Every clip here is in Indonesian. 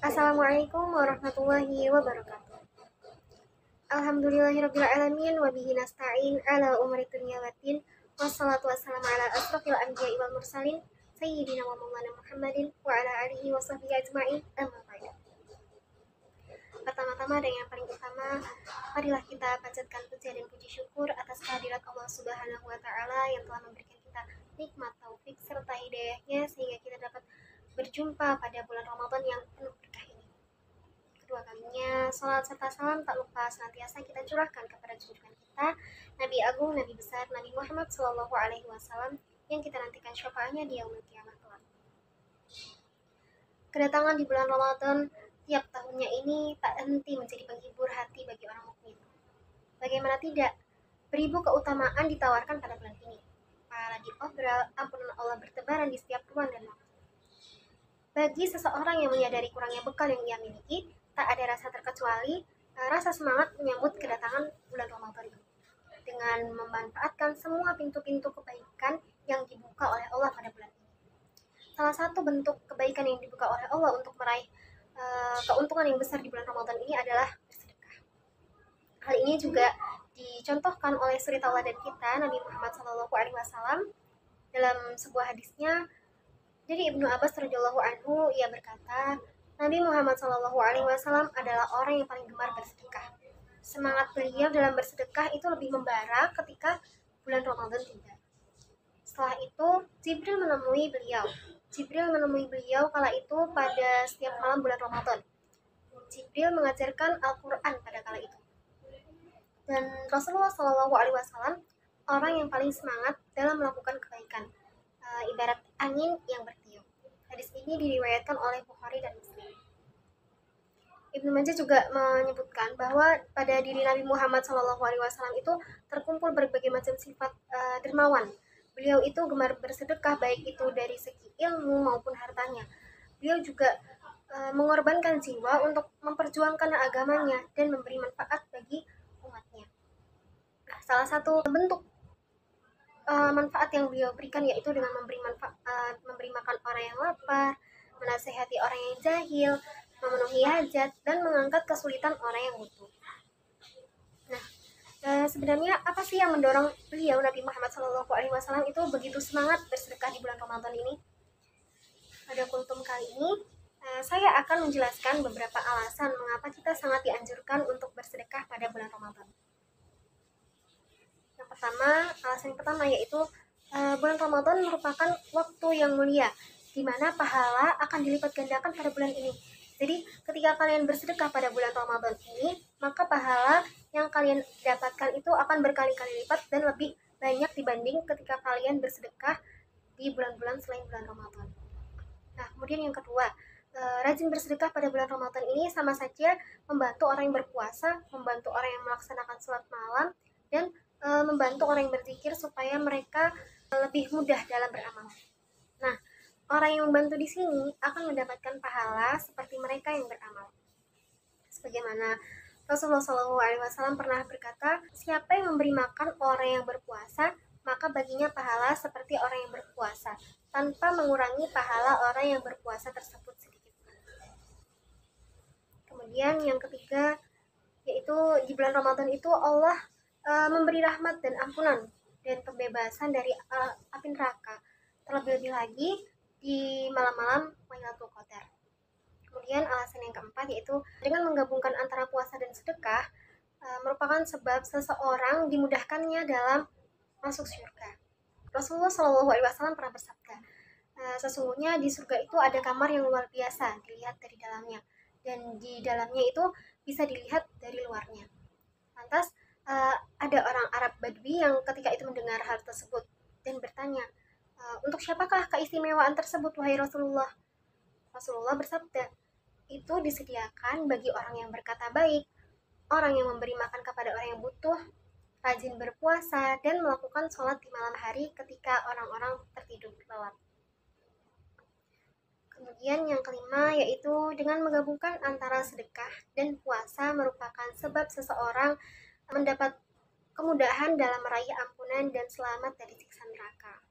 Assalamualaikum warahmatullahi wabarakatuh. Alhamdulillahirrabbilalamin wabihi nasta'in ala umri dunya waddin wassalatu wassalamu ala asrafil anbiya'i wal mursalin sayyidina wa maulana Muhammadin wa ala alihi wa sahbihi ajma'in amma ba'du. Pertama-tama dan yang paling utama, marilah kita panjatkan puji dan puji syukur atas kehadirat Allah Subhanahu wa taala yang telah memberikan kita nikmat taufik serta hidayahnya sehingga kita dapat berjumpa pada bulan Ramadan yang penuh berkah ini. Kedua kalinya, salat serta salam tak lupa senantiasa kita curahkan kepada junjungan kita, Nabi Agung, Nabi besar, Nabi Muhammad Shallallahu Alaihi Wasallam yang kita nantikan syafaatnya di yaumul kiamah kelak. Kedatangan di bulan Ramadan tiap tahunnya ini tak henti menjadi penghibur hati bagi orang mukmin. Bagaimana tidak, beribu keutamaan ditawarkan pada bulan ini. Pahala diobral, ampunan Allah bertebaran di setiap ruang dan waktu. Bagi seseorang yang menyadari kurangnya bekal yang ia miliki, tak ada rasa terkecuali rasa semangat menyambut kedatangan bulan Ramadan ini. Dengan memanfaatkan semua pintu-pintu kebaikan yang dibuka oleh Allah pada bulan ini. Salah satu bentuk kebaikan yang dibuka oleh Allah untuk meraih keuntungan yang besar di bulan Ramadan ini adalah bersedekah. Hal ini juga dicontohkan oleh suri tauladan kita, Nabi Muhammad SAW, dalam sebuah hadisnya. Dari Ibnu Abbas radhiyallahu anhu, ia berkata, Nabi Muhammad SAW adalah orang yang paling gemar bersedekah. Semangat beliau dalam bersedekah itu lebih membara ketika bulan Ramadan tiba. Setelah itu, Jibril menemui beliau kala itu pada setiap malam bulan Ramadan. Jibril mengajarkan Al-Quran pada kala itu. Dan Rasulullah SAW orang yang paling semangat dalam melakukan kebaikan. Ibarat angin yang bertiup. Hadis ini diriwayatkan oleh Bukhari dan Muslim. Ibnu Majah juga menyebutkan bahwa pada diri Nabi Muhammad SAW itu terkumpul berbagai macam sifat dermawan. Beliau itu gemar bersedekah baik itu dari segi ilmu maupun hartanya. Beliau juga mengorbankan jiwa untuk memperjuangkan agamanya dan memberi manfaat bagi umatnya. Nah, salah satu bentuk manfaat yang beliau berikan yaitu dengan memberi makan orang yang lapar, menasehati orang yang jahil, memenuhi hajat, dan mengangkat kesulitan orang yang butuh. Nah, sebenarnya apa sih yang mendorong beliau Nabi Muhammad SAW itu begitu semangat bersedekah di bulan Ramadan ini? Pada kultum kali ini, saya akan menjelaskan beberapa alasan mengapa kita sangat dianjurkan untuk bersedekah pada bulan Ramadan. Alasan yang pertama yaitu bulan Ramadan merupakan waktu yang mulia, di mana pahala akan dilipat gandakan pada bulan ini. Jadi ketika kalian bersedekah pada bulan Ramadan ini, maka pahala yang kalian dapatkan itu akan berkali-kali lipat dan lebih banyak dibanding ketika kalian bersedekah di bulan-bulan selain bulan Ramadan. Nah, kemudian yang kedua, rajin bersedekah pada bulan Ramadan ini sama saja membantu orang yang berpuasa, membantu orang yang melaksanakan sholat malam, dan membantu orang yang berzikir supaya mereka lebih mudah dalam beramal. Nah, orang yang membantu di sini akan mendapatkan pahala seperti mereka yang beramal. Sebagaimana Rasulullah SAW pernah berkata, siapa yang memberi makan orang yang berpuasa, maka baginya pahala seperti orang yang berpuasa, tanpa mengurangi pahala orang yang berpuasa tersebut sedikit. Kemudian yang ketiga, yaitu di bulan Ramadan itu Allah memberi rahmat dan ampunan dan pembebasan dari api neraka, terlebih-lebih lagi di malam-malam Lailatul Qadar. Kemudian alasan yang keempat yaitu dengan menggabungkan antara puasa dan sedekah merupakan sebab seseorang dimudahkannya dalam masuk surga. Rasulullah SAW pernah bersabda, sesungguhnya di surga itu ada kamar yang luar biasa dilihat dari dalamnya, dan di dalamnya itu bisa dilihat dari luarnya. Lantas ada orang Arab Badui yang ketika itu mendengar hal tersebut dan bertanya, untuk siapakah keistimewaan tersebut wahai Rasulullah? Rasulullah bersabda, itu disediakan bagi orang yang berkata baik, orang yang memberi makan kepada orang yang butuh, rajin berpuasa, dan melakukan sholat di malam hari ketika orang-orang tertidur lelap. Kemudian yang kelima yaitu dengan menggabungkan antara sedekah dan puasa merupakan sebab seseorang mendapat kemudahan dalam meraih ampunan dan selamat dari siksa neraka.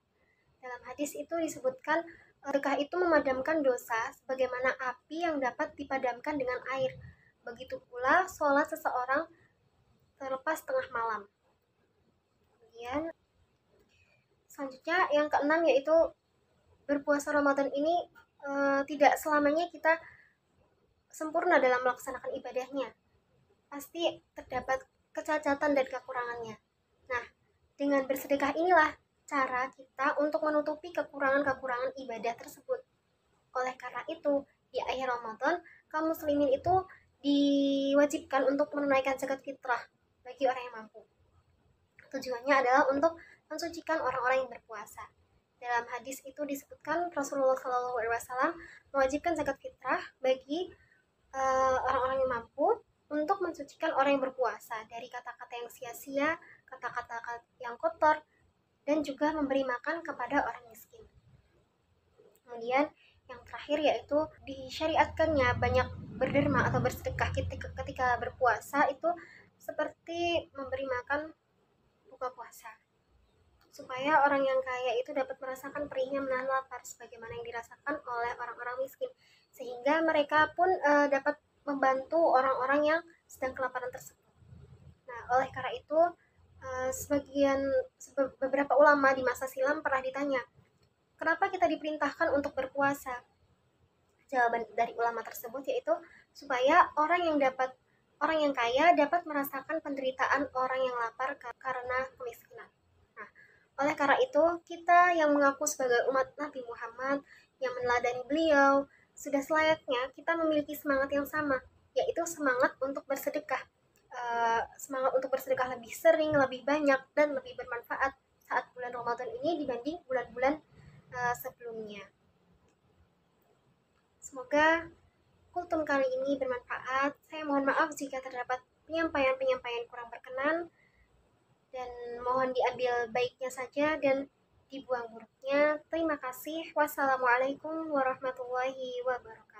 Dalam hadis itu disebutkan Sedekah itu memadamkan dosa sebagaimana api yang dapat dipadamkan dengan air. Begitu pula sholat seseorang terlepas tengah malam. Kemudian selanjutnya yang keenam yaitu berpuasa Ramadan ini tidak selamanya kita sempurna dalam melaksanakan ibadahnya. Pasti terdapat kecacatan dan kekurangannya. Nah, dengan bersedekah inilah cara kita untuk menutupi kekurangan-kekurangan ibadah tersebut. Oleh karena itu, di akhir Ramadan, kaum muslimin itu diwajibkan untuk menunaikan zakat fitrah bagi orang yang mampu. Tujuannya adalah untuk mensucikan orang-orang yang berpuasa. Dalam hadis itu disebutkan Rasulullah SAW mewajibkan zakat fitrah bagi orang-orang yang mampu untuk mensucikan orang yang berpuasa dari kata-kata yang sia-sia, kata-kata yang kotor, dan juga memberi makan kepada orang miskin. Kemudian yang terakhir yaitu disyariatkannya banyak berderma atau bersedekah ketika berpuasa itu seperti memberi makan buka puasa, supaya orang yang kaya itu dapat merasakan perihnya menahan lapar sebagaimana yang dirasakan oleh orang-orang miskin, sehingga mereka pun dapat membantu orang-orang yang sedang kelaparan tersebut. Nah, oleh karena itu beberapa ulama di masa silam pernah ditanya, kenapa kita diperintahkan untuk berpuasa? Jawaban dari ulama tersebut yaitu supaya orang yang kaya dapat merasakan penderitaan orang yang lapar karena kemiskinan. Nah, oleh karena itu, kita yang mengaku sebagai umat Nabi Muhammad yang meneladani beliau, sudah selayaknya kita memiliki semangat yang sama, yaitu semangat untuk bersedekah. Semangat untuk bersedekah lebih sering, lebih banyak, dan lebih bermanfaat saat bulan Ramadan ini dibanding bulan-bulan sebelumnya. Semoga kultum kali ini bermanfaat. Saya mohon maaf jika terdapat penyampaian-penyampaian kurang berkenan, dan mohon diambil baiknya saja dan dibuang buruknya. Terima kasih. Wassalamualaikum warahmatullahi wabarakatuh.